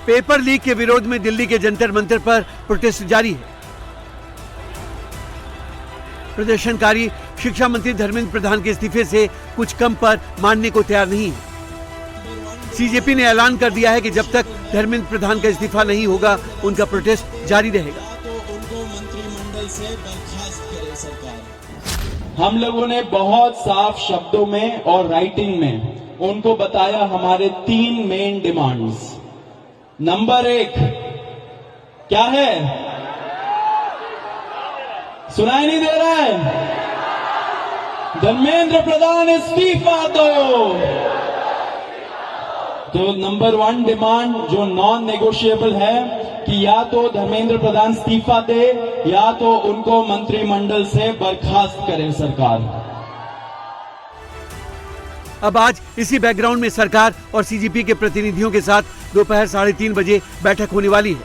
Paper leak के विरोध में दिल्ली के जंतर मंतर पर प्रोटेस्ट जारी है। प्रदर्शनकारी शिक्षा मंत्री धर्मेंद्र प्रधान के इस्तीफे से कुछ कम पर मानने को तैयार नहीं है। सीजेपी ने ऐलान कर दिया है कि जब तक धर्मेंद्र प्रधान का इस्तीफा नहीं होगा उनका प्रोटेस्ट जारी रहेगा। तो उनको मंत्रिमंडल से बर्खास्त करे सरकार। हम लोगों ने बहुत साफ शब्दों में और राइटिंग में उनको बताया हमारे 3 मेन डिमांड्स। नंबर 1 क्या है? सुनाई नहीं दे रहा है? धर्मेंद्र प्रधान इस्तीफा दो। तो नंबर 1 डिमांड जो नॉन नेगोशिएबल है कि या तो धर्मेंद्र प्रधान इस्तीफा दे या तो उनको मंत्रिमंडल से बर्खास्त करे सरकार। अब आज इसी बैकग्राउंड में सरकार और सीजेपी के प्रतिनिधियों के साथ दोपहर 3:30 बजे बैठक होने वाली है,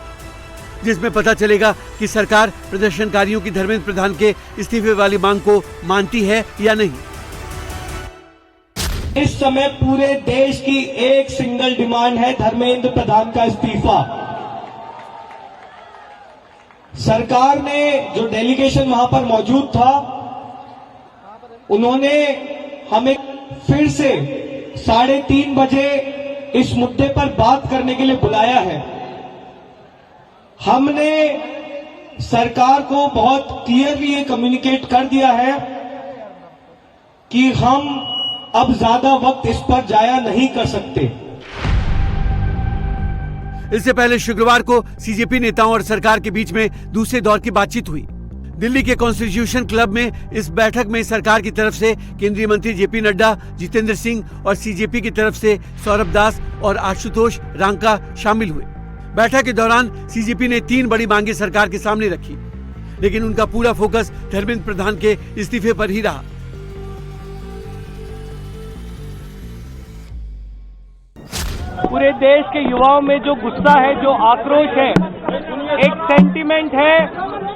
जिसमें पता चलेगा कि सरकार प्रदर्शनकारियों की धर्मेंद्र प्रधान के इस्तीफे वाली मांग को मानती है या नहीं। इस समय पूरे देश की एक सिंगल डिमांड है धर्मेंद्र प्रधान का इस्तीफा। सरकार ने जो डेलीगेशन वहां पर मौजूद था उन्होंने हमें फिर से 3:30 बजे इस मुद्दे पर बात करने के लिए बुलाया है। हमने सरकार को बहुत क्लियरली ये कम्युनिकेट कर दिया है कि हम अब ज्यादा वक्त इस पर जाया नहीं कर सकते। इससे पहले शुक्रवार को सीजेपी नेताओं और सरकार के बीच में दूसरे दौर की बातचीत हुई। दिल्ली के कॉन्स्टिट्यूशन क्लब में इस बैठक में सरकार की तरफ से केंद्रीय मंत्री जेपी नड्डा, जितेंद्र सिंह और सीजेपी की तरफ से सौरभ दास और आशुतोष रांका शामिल हुए। बैठक के दौरान सीजेपी ने 3 बड़ी मांगे सरकार के सामने रखी, लेकिन उनका पूरा फोकस धर्मेंद्र प्रधान के इस्तीफे पर ही रहा। पूरे देश के युवाओं में जो गुस्सा है, जो आक्रोश है, एक सेंटीमेंट है,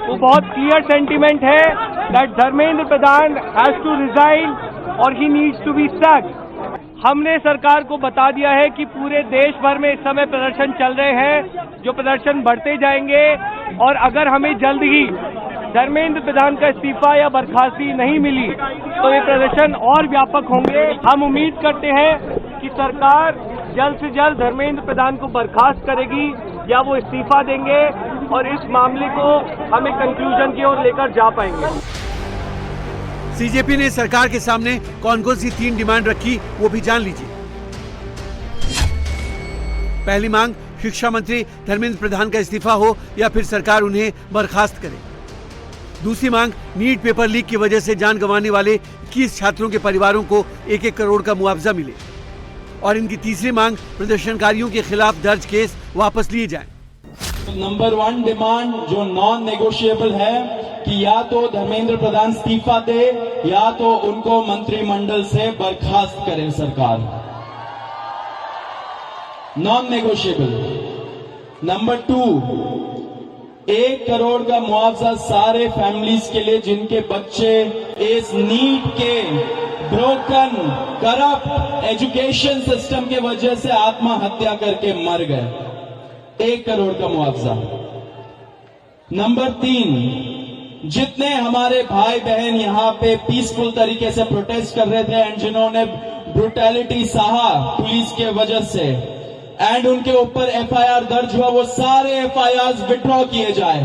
वो बहुत क्लियर सेंटीमेंट है that Dharmendra Pradhan has to resign और he needs to be sacked. हमने सरकार को बता दिया है कि पूरे देश भर में इस समय प्रदर्शन चल रहे हैं, जो प्रदर्शन बढ़ते जाएंगे और अगर हमें जल्द ही धर्मेंद्र प्रधान का इस्तीफा या बर्खास्ती नहीं मिली तो ये प्रदर्शन और व्यापक होंगे। हम उम्मीद करते हैं कि सरकार जल्द से जल्द धर्मेंद्र प्रधान को बर्खास्त करेगी या वो इस्तीफा देंगे और इस मामले को हम एक कंक्लूजन की ओर लेकर जा पाएंगे। सीजेपी ने सरकार के सामने कौन कौन सी 3 डिमांड रखी वो भी जान लीजिए। पहली मांग शिक्षा मंत्री धर्मेंद्र प्रधान का इस्तीफा हो या फिर सरकार उन्हें बर्खास्त करे। दूसरी मांग नीट पेपर लीक की वजह से जान गंवाने वाले 21 छात्रों के परिवारों को 1-1 करोड़ का मुआवजा मिले। और इनकी तीसरी मांग प्रदर्शनकारियों के खिलाफ दर्ज केस वापस लिए जाएं। नंबर 1 डिमांड जो नॉन नेगोशिएबल है कि या तो धर्मेंद्र प्रधान इस्तीफा दे या तो उनको मंत्रिमंडल से बर्खास्त करे सरकार। Non negotiable. नंबर 2 1 करोड़ का मुआवजा सारे फैमिलीज के लिए जिनके बच्चे इस नीट के ब्रोकन करप्ट एजुकेशन सिस्टम के वजह से आत्महत्या करके मर गए। 1 करोड़ का मुआवजा। नंबर 3 जितने हमारे भाई बहन यहाँ पे पीसफुल तरीके से प्रोटेस्ट कर रहे थे एंड जिन्होंने ब्रुटैलिटी सहा पुलिस के वजह से एंड उनके ऊपर एफआईआर दर्ज हुआ, वो सारे एफआईआर विड्रॉ किए जाए।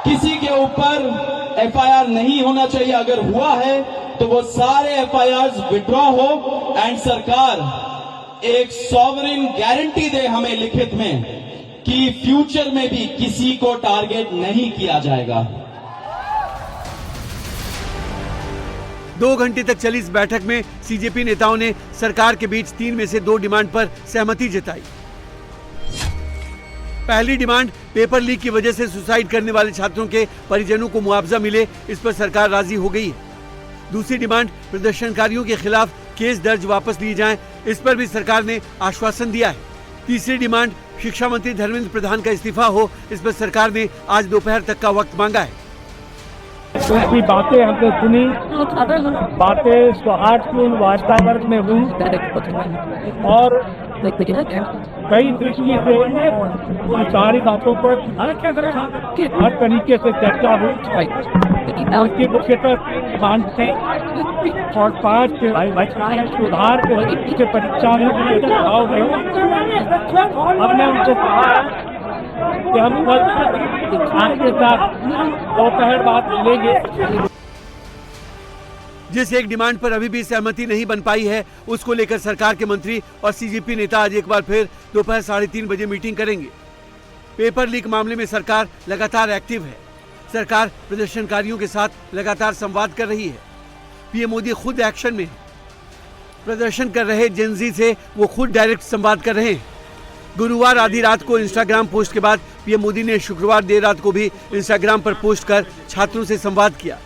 किसी के ऊपर एफआईआर नहीं होना चाहिए, अगर हुआ है तो वो सारे एफआईआर विड्रॉ हो एंड सरकार एक सॉवरेन गारंटी दे हमें लिखित में कि फ्यूचर में भी किसी को टारगेट नहीं किया जाएगा। 2 घंटे तक चली इस बैठक में सीजेपी नेताओं ने सरकार के बीच 3 में से 2 डिमांड पर सहमति जताई। पहली डिमांड पेपर लीक की वजह से सुसाइड करने वाले छात्रों के परिजनों को मुआवजा मिले, इस पर सरकार राजी हो गई है। दूसरी डिमांड प्रदर्शनकारियों के खिलाफ केस दर्ज वापस लिए जाएं, इस पर भी सरकार ने आश्वासन दिया है। तीसरी डिमांड शिक्षा मंत्री धर्मेंद्र प्रधान का इस्तीफा हो, इस पर सरकार ने आज दोपहर तक का वक्त मांगा है। उनकी बातें हमने सुनी, बातें सौहार्दपूर्ण वातावरण में हुई और कई दृष्टि से इन सारी बातों पर हर तरीके से चर्चा हुई। उसके मुख्यतः 5 से और 5 सुधार के परीक्षा में सुझाव है। हमने उनको कहा कि हम कल आपके साथ दोपहर बाद मिलेंगे। जिस एक डिमांड पर अभी भी सहमति नहीं बन पाई है, उसको लेकर सरकार के मंत्री और सीजेपी नेता आज एक बार फिर दोपहर 3:30 बजे मीटिंग करेंगे। पेपर लीक मामले में सरकार लगातार एक्टिव है। सरकार प्रदर्शनकारियों के साथ लगातार संवाद कर रही है। पीएम मोदी खुद एक्शन में है। प्रदर्शन कर रहे जेनजी से वो खुद डायरेक्ट संवाद कर रहे हैं। गुरुवार आधी रात को इंस्टाग्राम पोस्ट के बाद पीएम मोदी ने शुक्रवार देर रात को भी इंस्टाग्राम पर पोस्ट कर छात्रों से संवाद किया,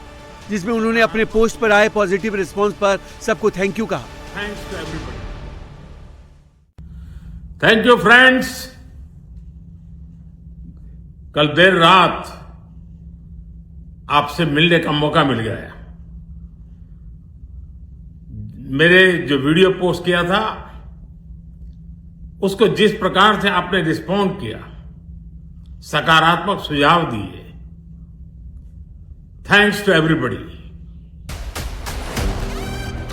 जिसमें उन्होंने अपने पोस्ट पर आए पॉजिटिव रिस्पांस पर सबको थैंक यू कहा। Thank you friends. कल देर रात आपसे मिलने का मौका मिल गया। मेरे जो वीडियो पोस्ट किया था उसको जिस प्रकार से आपने रिस्पॉन्ड किया, सकारात्मक सुझाव दिए, थैंक्स टू एवरीबॉडी।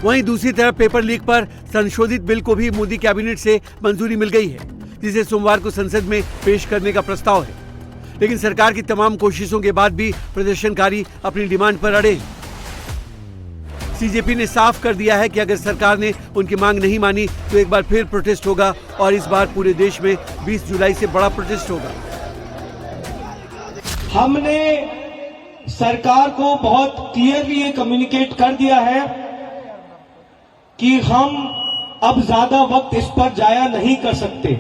वहीं दूसरी तरफ पेपर लीक पर संशोधित बिल को भी मोदी कैबिनेट से मंजूरी मिल गई है, जिसे सोमवार को संसद में पेश करने का प्रस्ताव है। लेकिन सरकार की तमाम कोशिशों के बाद भी प्रदर्शनकारी अपनी डिमांड पर अड़े हैं। सीजेपी ने साफ कर दिया है कि अगर सरकार ने उनकी मांग नहीं मानी तो एक बार फिर प्रोटेस्ट होगा और इस बार पूरे देश में 20 जुलाई से बड़ा प्रोटेस्ट होगा। हमने सरकार को बहुत क्लियरली ये कम्युनिकेट कर दिया है कि हम अब ज्यादा वक्त इस पर जाया नहीं कर सकते।